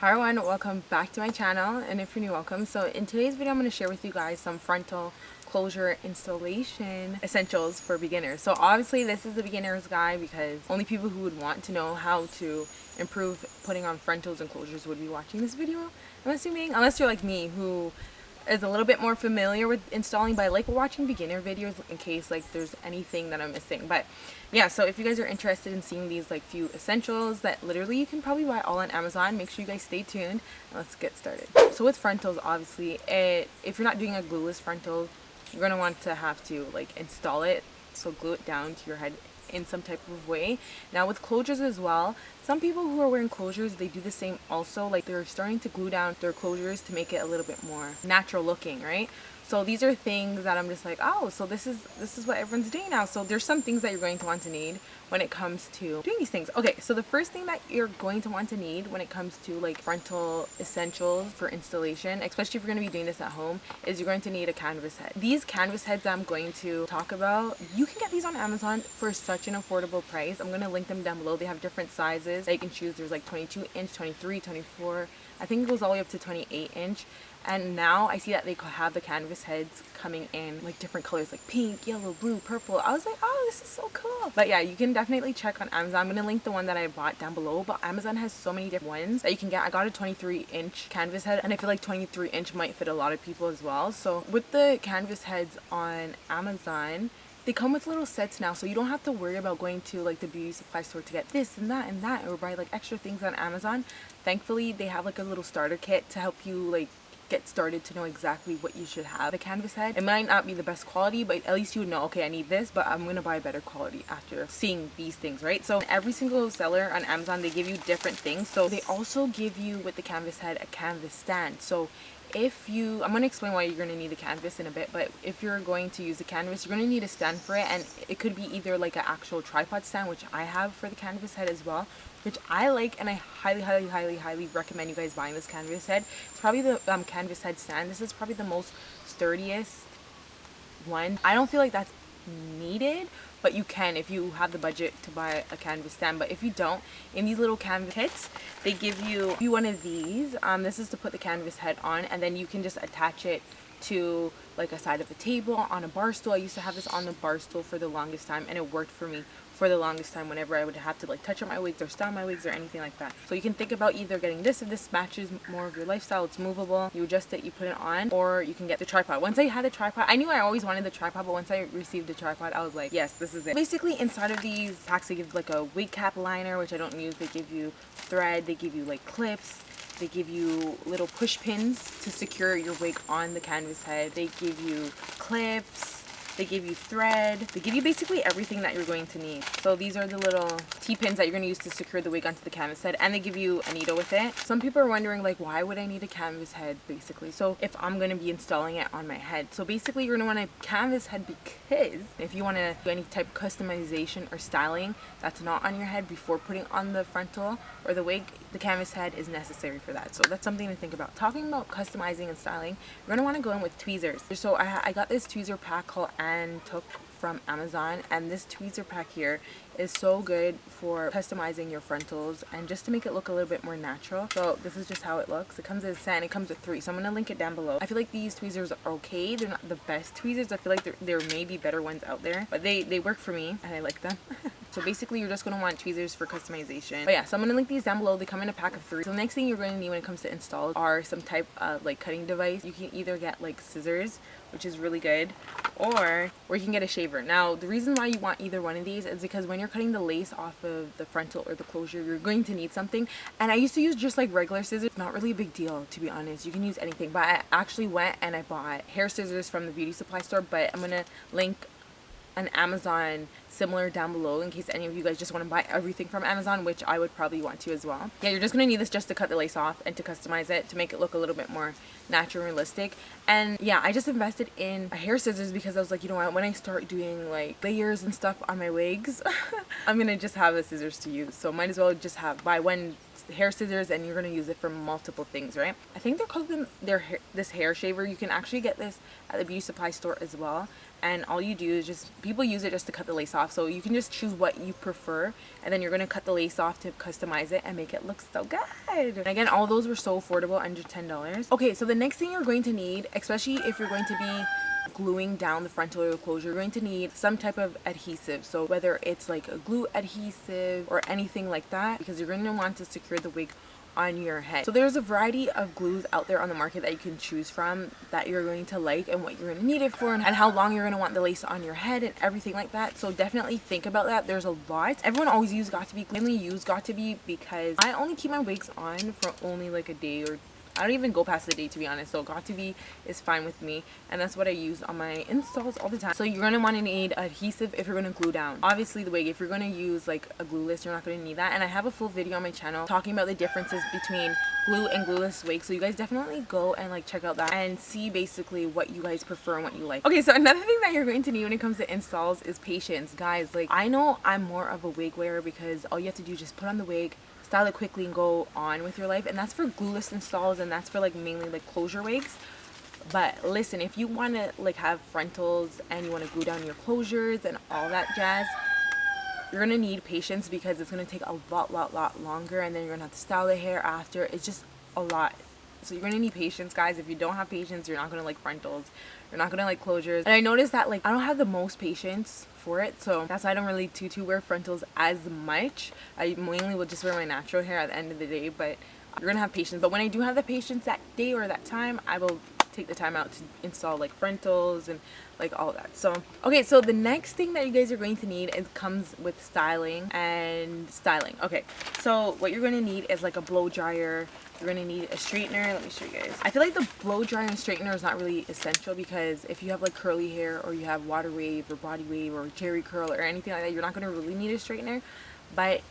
Hi everyone, welcome back to my channel, and if you're new, welcome. So in today's video I'm going to share with you guys some frontal closure installation essentials for beginners. So obviously this is a beginner's guide because only people who would want to know how to improve putting on frontals and closures would be watching this video, I'm assuming, unless you're like me who is a little bit more familiar with installing, but I like watching beginner videos in case like there's anything that I'm missing. But yeah, so if you guys are interested in seeing these like few essentials that literally you can probably buy all on Amazon, make sure you guys stay tuned. Let's get started. So with frontals, obviously if you're not doing a glueless frontal, you're gonna want to have to like install it, so glue it down to your head in some type of way. Now with closures as well, some people who are wearing closures, they do the same also, like they're starting to glue down their closures to make it a little bit more natural looking, right? So these are things that I'm just like, oh, so this is what everyone's doing now. So there's some things that you're going to want to need when it comes to doing these things. Okay, so the first thing that you're going to want to need when it comes to like frontal essentials for installation, especially if you're going to be doing this at home, is you're going to need a canvas head. These canvas heads I'm going to talk about, you can get these on Amazon for such an affordable price. I'm going to link them down below. They have different sizes that you can choose. There's like 22 inch, 23, 24, I think it goes all the way up to 28 inch. And now I see that they have the canvas heads coming in like different colors, like pink, yellow, blue, purple. I was like, oh, this is so cool. But yeah, you can definitely check on Amazon. I'm gonna link the one that I bought down below, but Amazon has so many different ones that you can get. I got a 23 inch canvas head, and I feel like 23 inch might fit a lot of people as well. So with the canvas heads on Amazon, they come with little sets now, so you don't have to worry about going to like the beauty supply store to get this and that or buy like extra things on Amazon. Thankfully they have like a little starter kit to help you like get started to know exactly what you should have. The canvas head, it might not be the best quality, but at least you would know, okay, I need this, but I'm gonna buy better quality after seeing these things, right? So every single seller on Amazon, they give you different things. So they also give you with the canvas head a canvas stand. So if you, I'm going to explain why you're going to need a canvas in a bit, but if you're going to use a canvas, you're going to need a stand for it, and it could be either like an actual tripod stand, which I have for the canvas head as well, which I like, and I highly recommend you guys buying this canvas head. It's probably the canvas head stand. This is probably the most sturdiest one. I don't feel like that's needed, but you can if you have the budget to buy a canvas stand. But if you don't, in these little canvas kits, they give you one of these. This is to put the canvas head on, and then you can just attach it to like a side of a table, on a bar stool. I used to have this on the bar stool for the longest time, and it worked for me for the longest time whenever I would have to like touch up my wigs or style my wigs or anything like that. So you can think about either getting this, if this matches more of your lifestyle, it's movable, you adjust it, you put it on, or you can get the tripod. Once I had a tripod, I knew I always wanted the tripod, but once I received the tripod, I was like, yes, this is it. Basically inside of these packs, they give like a wig cap liner, which I don't use. They give you thread, they give you like clips, they give you little push pins to secure your wig on the canvas head, they give you clips, they give you thread, they give you basically everything that you're going to need. So these are the little T-pins that you're going to use to secure the wig onto the canvas head, and they give you a needle with it. Some people are wondering like, why would I need a canvas head basically? So if I'm going to be installing it on my head. So basically you're going to want a canvas head because if you want to do any type of customization or styling that's not on your head before putting on the frontal or the wig, the canvas head is necessary for that. So that's something to think about. Talking about customizing and styling, you're going to want to go in with tweezers. So I got this tweezer pack called and took from Amazon, and this tweezer pack here is so good for customizing your frontals and just to make it look a little bit more natural. So this is just how it looks. It comes in a set, and it comes with 3, so I'm gonna link it down below. I feel like these tweezers are okay. They're not the best tweezers. I feel like there may be better ones out there, but they work for me and I like them. So basically you're just going to want tweezers for customization. But yeah, so I'm going to link these down below. They come in a pack of 3. So the next thing you're going to need when it comes to install are some type of like cutting device. You can either get like scissors, which is really good, or you can get a shaver. Now the reason why you want either one of these is because when you're cutting the lace off of the frontal or the closure, you're going to need something. And I used to use just like regular scissors. Not really a big deal, to be honest. You can use anything, but I actually went and I bought hair scissors from the beauty supply store. But I'm going to link an Amazon similar down below in case any of you guys just want to buy everything from Amazon, which I would probably want to as well. Yeah, you're just going to need this just to cut the lace off and to customize it to make it look a little bit more natural and realistic. And yeah, I just invested in a hair scissors because I was like, you know what, when I start doing like layers and stuff on my wigs, I'm going to just have the scissors to use. So might as well just buy one hair scissors and you're going to use it for multiple things, right? I think they're calling this hair shaver. You can actually get this at the beauty supply store as well, and all you do is just, people use it just to cut the lace off, so you can just choose what you prefer, and then you're going to cut the lace off to customize it and make it look so good. And again, all those were so affordable, under $10. Okay, so the next thing you're going to need, especially if you're going to be gluing down the frontal area closure, you're going to need some type of adhesive. So whether it's like a glue adhesive or anything like that, because you're going to want to secure the wig on your head. So there's a variety of glues out there on the market that you can choose from that you're going to like, and what you're going to need it for, and how long you're going to want the lace on your head and everything like that. So definitely think about that. There's a lot. Everyone always use Got2b. I mainly use Got2b because I only keep my wigs on for only like a day, or I don't even go past the day, to be honest. So Got2b is fine with me, and that's what I use on my installs all the time. So you're going to want to need adhesive if you're going to glue down, obviously, the wig. If you're going to use like a glueless, you're not going to need that. And I have a full video on my channel talking about the differences between glue and glueless wigs, so you guys definitely go and like check out that and see basically what you guys prefer and what you like. Okay, so another thing that you're going to need when it comes to installs is patience, guys. Like, I know I'm more of a wig wearer because all you have to do is just put on the wig, style it quickly, and go on with your life, and that's for glueless installs, and that's for like mainly like closure wigs. But listen, if you want to like have frontals and you want to glue down your closures and all that jazz, you're gonna need patience, because it's gonna take a lot longer, and then you're gonna have to style the hair after. It's just a lot. So you're gonna need patience, guys. If you don't have patience, you're not gonna like frontals, you're not gonna like closures. And I noticed that like I don't have the most patience for it, so that's why I don't really to wear frontals as much. I mainly will just wear my natural hair at the end of the day, but you're gonna have patience. But when I do have the patience that day or that time, I will take the time out to install like frontals and like all that. So okay, so the next thing that you guys are going to need, it comes with styling. Okay, so what you're going to need is like a blow dryer. You're going to need a straightener. Let me show you guys. I feel like the blow dryer and straightener is not really essential, because if you have like curly hair, or you have water wave or body wave or jerry curl or anything like that, you're not going to really need a straightener. But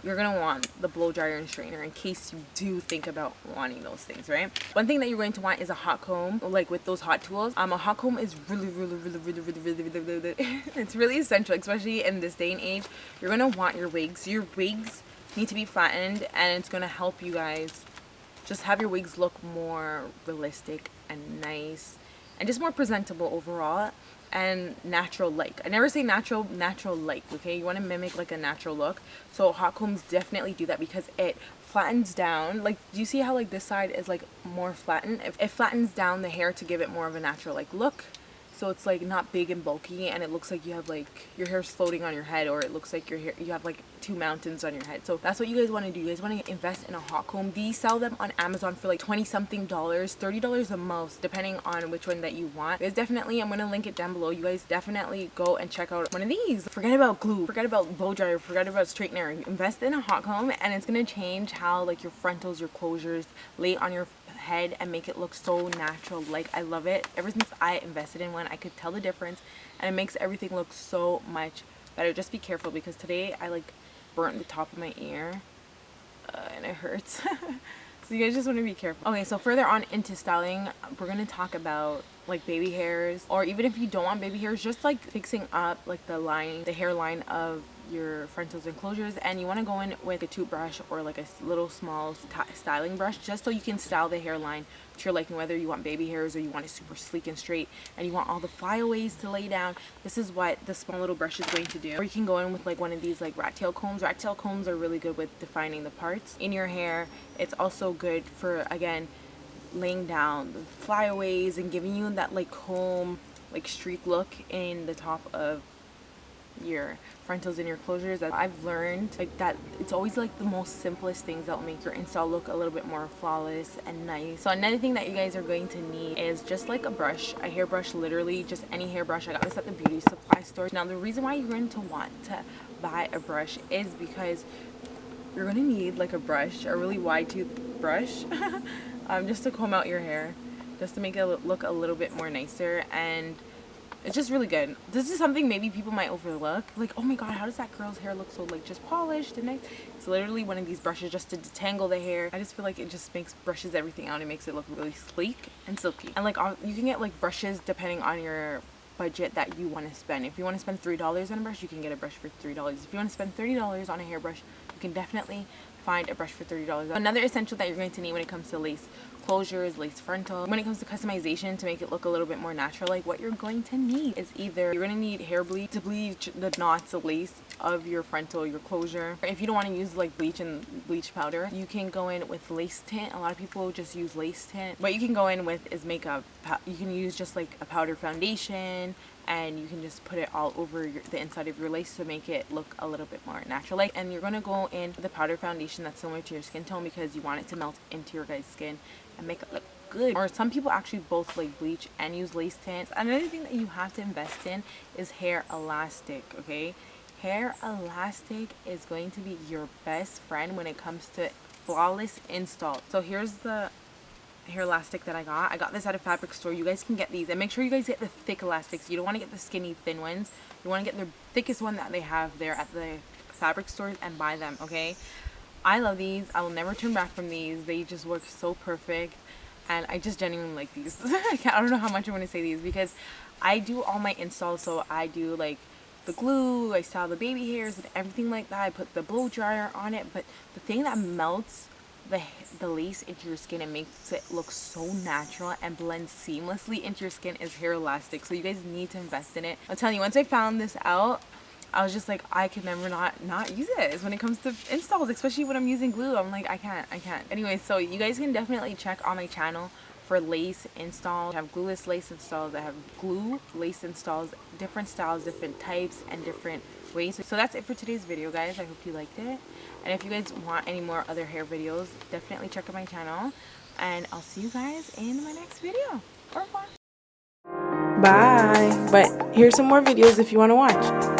you're going to want the blow dryer and straightener in case you do think about wanting those things, right? One thing that you're going to want is a hot comb, like with those hot tools. A hot comb is really it's really essential, especially in this day and age. You're going to want your wigs. Your wigs need to be flattened, and it's going to help you guys just have your wigs look more realistic and nice and just more presentable overall, and natural like. I never say natural like, okay? You want to mimic like a natural look. So hot combs definitely do that, because it flattens down. Like, do you see how like this side is like more flattened? It flattens down the hair to give it more of a natural like look. So it's like not big and bulky, and it looks like you have like your hair's floating on your head, or it looks like your hair, you have like two mountains on your head. So that's what you guys want to do. You guys want to invest in a hot comb. These sell them on Amazon for like $20-something, $30 the most, depending on which one that you want. You guys definitely, I'm going to link it down below. You guys definitely go and check out one of these. Forget about glue, forget about blow dryer, forget about straightener. Invest in a hot comb, and it's going to change how like your frontals, your closures lay on your head and make it look so natural. Like, I love it. Ever since I invested in one, I could tell the difference, and it makes everything look so much better. Just be careful, because today I like burnt the top of my ear and it hurts. So you guys just want to be careful. Okay, so further on into styling, we're going to talk about like baby hairs, or even if you don't want baby hairs, just like fixing up like the hairline of your frontals and closures. And you want to go in with a toothbrush or like a little small styling brush, just so you can style the hairline to your liking, whether you want baby hairs or you want it super sleek and straight and you want all the flyaways to lay down. This is what the small little brush is going to do. Or you can go in with like one of these like rat tail combs. Rat tail combs are really good with defining the parts in your hair. It's also good for, again, laying down the flyaways and giving you that like comb, like streak look in the top of your frontals and your closures. That I've learned like that it's always like the most simplest things that will make your install look a little bit more flawless and nice. So another thing that you guys are going to need is just like a brush, a hairbrush, literally just any hairbrush. I got this at the beauty supply store. Now the reason why you're going to want to buy a brush is because you're going to need like a brush, a really wide tooth brush just to comb out your hair, just to make it look a little bit more nicer. And it's just really good. This is something maybe people might overlook, like, oh my god, how does that girl's hair look so like just polished and nice? It's literally one of these brushes just to detangle the hair. I just feel like it just brushes everything out. It makes it look really sleek and silky. And like you can get like brushes depending on your budget that you want to spend. If you want to spend $3 on a brush, you can get a brush for $3. If you want to spend $30 on a hairbrush, you can definitely find a brush for $30. Another essential that you're going to need when it comes to lace closures, lace frontal, when it comes to customization to make it look a little bit more natural, like what you're going to need is either you're going to need hair bleach to bleach the knots of lace of your frontal, your closure. If you don't want to use like bleach and bleach powder, you can go in with lace tint. A lot of people just use lace tint. What you can go in with is makeup. You can use just like a powder foundation, and you can just put it all over the inside of your lace to make it look a little bit more natural. Like, and you're going to go in with a powder foundation that's similar to your skin tone because you want it to melt into your guys' skin and make it look good. Or some people actually both like bleach and use lace tint. Another thing that you have to invest in is hair elastic, okay? Hair elastic is going to be your best friend when it comes to flawless install. So here's the hair elastic that I got this at a fabric store. You guys can get these, and make sure you guys get the thick elastics. You don't want to get the skinny thin ones. You want to get the thickest one that they have there at the fabric stores and buy them, okay? I love these. I will never turn back from these. They just work so perfect, and I just genuinely like these. I don't know how much I want to say these because I do all my installs. So I do like the glue, I style the baby hairs and everything like that. I put the blow dryer on it, but the thing that melts the lace into your skin and makes it look so natural and blends seamlessly into your skin is hair elastic. So you guys need to invest in it. I'm telling you, once I found this out, I was just like, I could never not use it when it comes to installs, especially when I'm using glue. I'm like, I can't. Anyway, so you guys can definitely check on my channel for lace installs. I have glueless lace installs. I have glue lace installs, different styles, different types, and different ways. So that's it for today's video, guys. I hope you liked it. And if you guys want any more other hair videos, definitely check out my channel. And I'll see you guys in my next video. Au revoir. Bye. But here's some more videos if you want to watch.